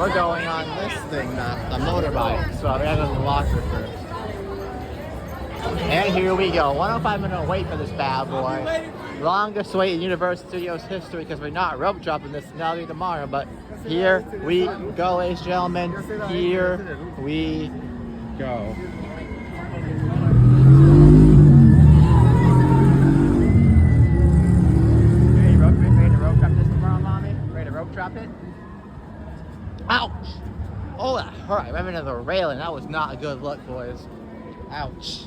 we're going on this thing, the motorbike. So we gotta go to the locker first. And here we go. 105-minute wait for this bad boy. Longest wait in Universal Studios history because we're not rope dropping this now tomorrow. But here we go, ladies and gentlemen. Here we go. Ready to rope drop this tomorrow, mommy? Ready to rope drop it? Ouch! Oh, that hurt. I ran into the railing. That was not a good look, boys. Ouch.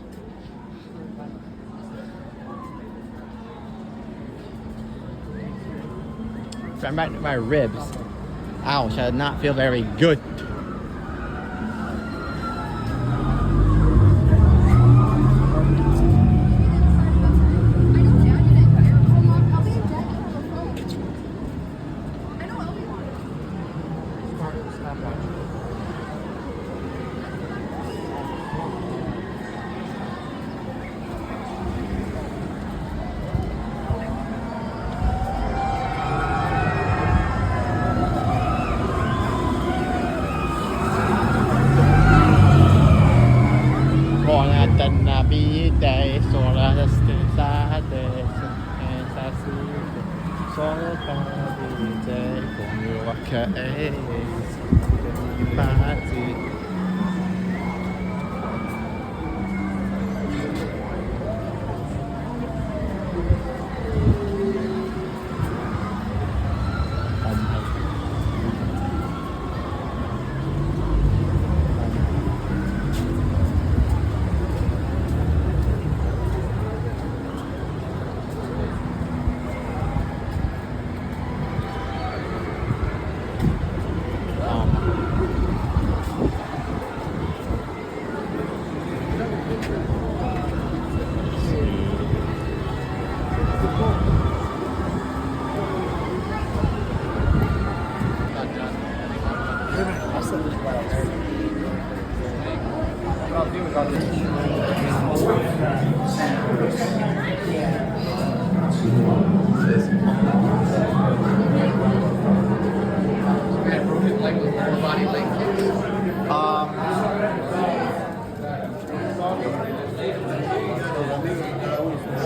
I'm right in my ribs. Ouch, I did not feel very good.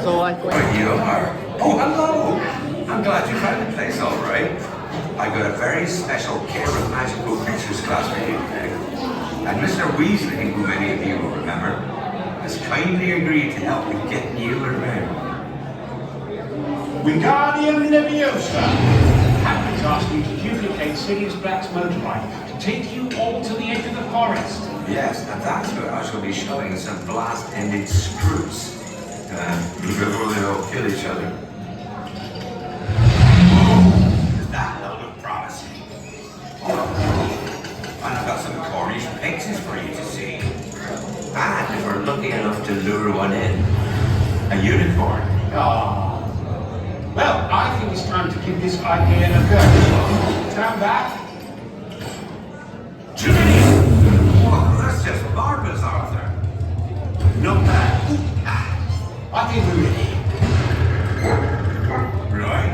So like when you are. Oh, hello! I'm glad you found the place all right. I got a very special Care of Magical Creatures class for you today. And Mr. Weasley, who many of you will remember, has kindly agreed to help me get you around. Wingardium Leviosa! Captain's asked you to duplicate Sirius Black's motorbike to take you all to the edge of the forest. Yes, and that's where I shall be showing some blast-ended screws. Before they all kill each other. That looked promising. And I've got some Cornish pixies for you to see. And if we're lucky enough to lure one in, a unicorn. Ah. Well, I think it's time to give this idea a go. Stand back. Jiminy! Well, that's just marvelous, Arthur. Not bad. I think we're ready. Right.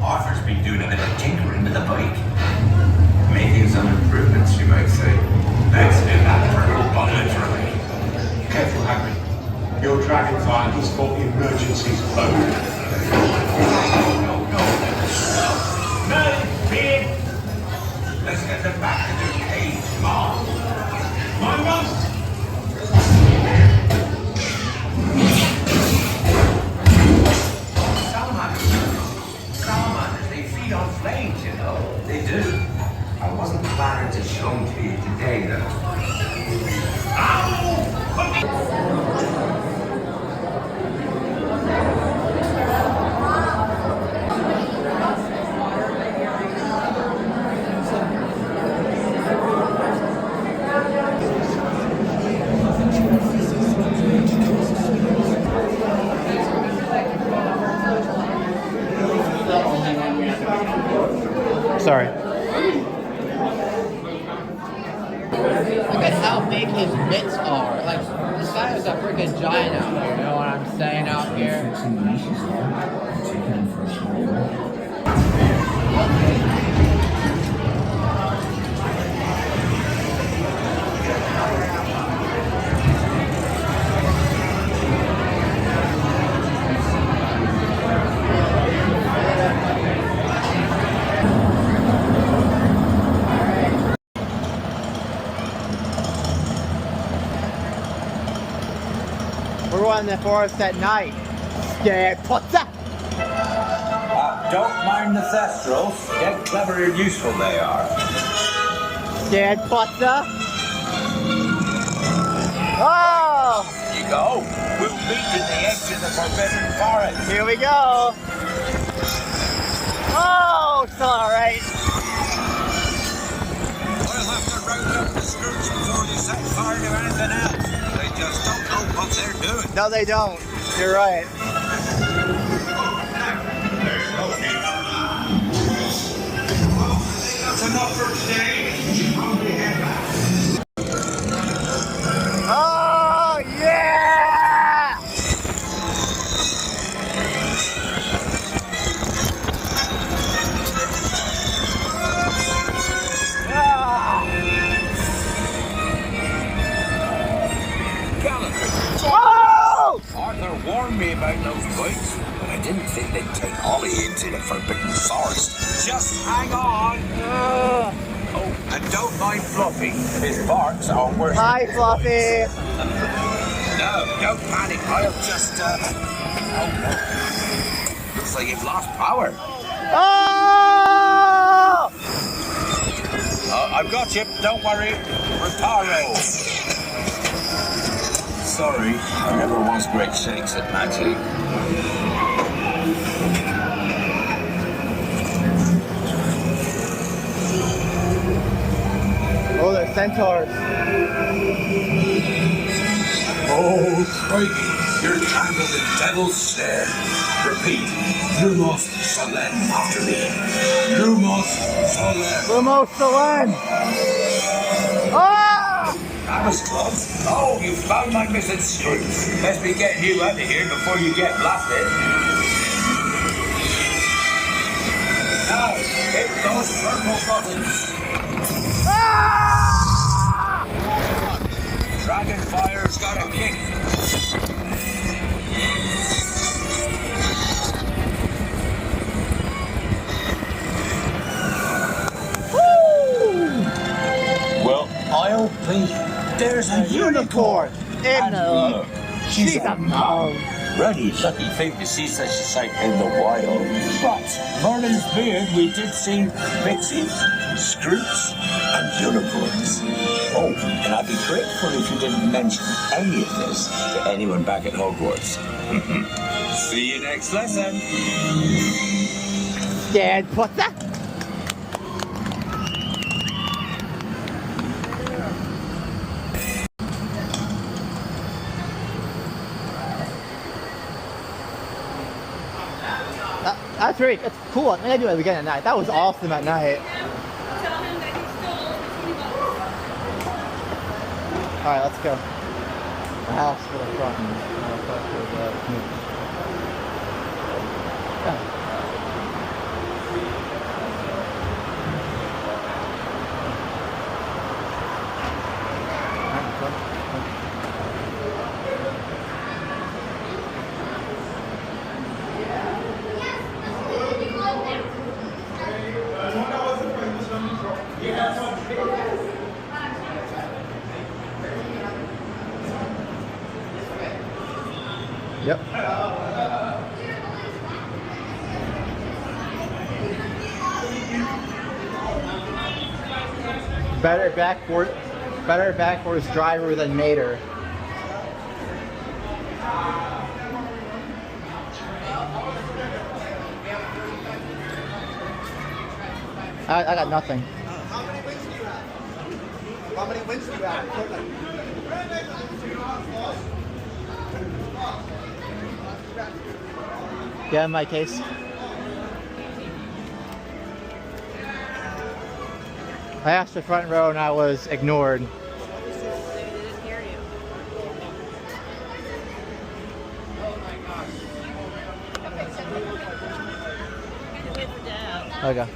Arthur's been doing a bit of tinkering with the bike. Making some improvements, you might say. Let's do that for literally. Careful, Hagrid. Your dragonfly is for emergencies only. No. No, big. Let's get them back to the cave, Mom. My must. Salamanders, they feed on flames, you know. They do. I wasn't planning to show them to you today, though. sorry. Look at how big his mitts are. Like, this guy is a freaking giant out here. You know what I'm saying out here? run in the forest at night. Scared putter. Don't mind the thestrals. Get clever and useful they are. Scared putter. Oh! There you go. We'll meet at the edge of the forbidden forest. Here we go. Oh, it's alright. We'll have to round up the screws before they set fire to anything else. They just don't know what they're doing. No, they don't. You're right. That's enough for today. Oh, yeah! Oh! Arthur warned me about those bikes, but I didn't think they'd take Ollie into the forbidden forest. Just hang on. Oh, and don't mind Fluffy. His barks are worse. Hi, Fluffy. No, don't panic. I'll just, oh no. Looks like you've lost power. Oh! I've got you. Don't worry. Reparo. Sorry, I never was great shakes at magic. Oh, they're centaurs. Oh, crikey, you're tangled in devil's snare. Repeat, Lumos Solen after me. Lumos Solen. Lumos Solen. Oh! That was close. Oh, you found my missing screws. Best be getting you out of here before you get blasted. Now, hit those purple buttons. Ah! Dragonfire's got a kick. Well, I'll be. There's a unicorn. And look, she's a mom. Really lucky thing to see such a sight in the wild. But Merlin's beard, we did see pixies, scroots, and unicorns. Oh, and I'd be grateful if you didn't mention any of this to anyone back at Hogwarts. See you next lesson. Scared putter. That's very, that's cool. I'm gonna do it again at night. That was awesome at night. Alright, let's go. The house for the front. Yep. Better backwards driver than Mater. I got nothing. How many wins do you have? How many wins do you have? Yeah, in my case. I asked the front row and I was ignored. They didn't hear you. Oh my gosh. Okay. Wait for Dad. Okay.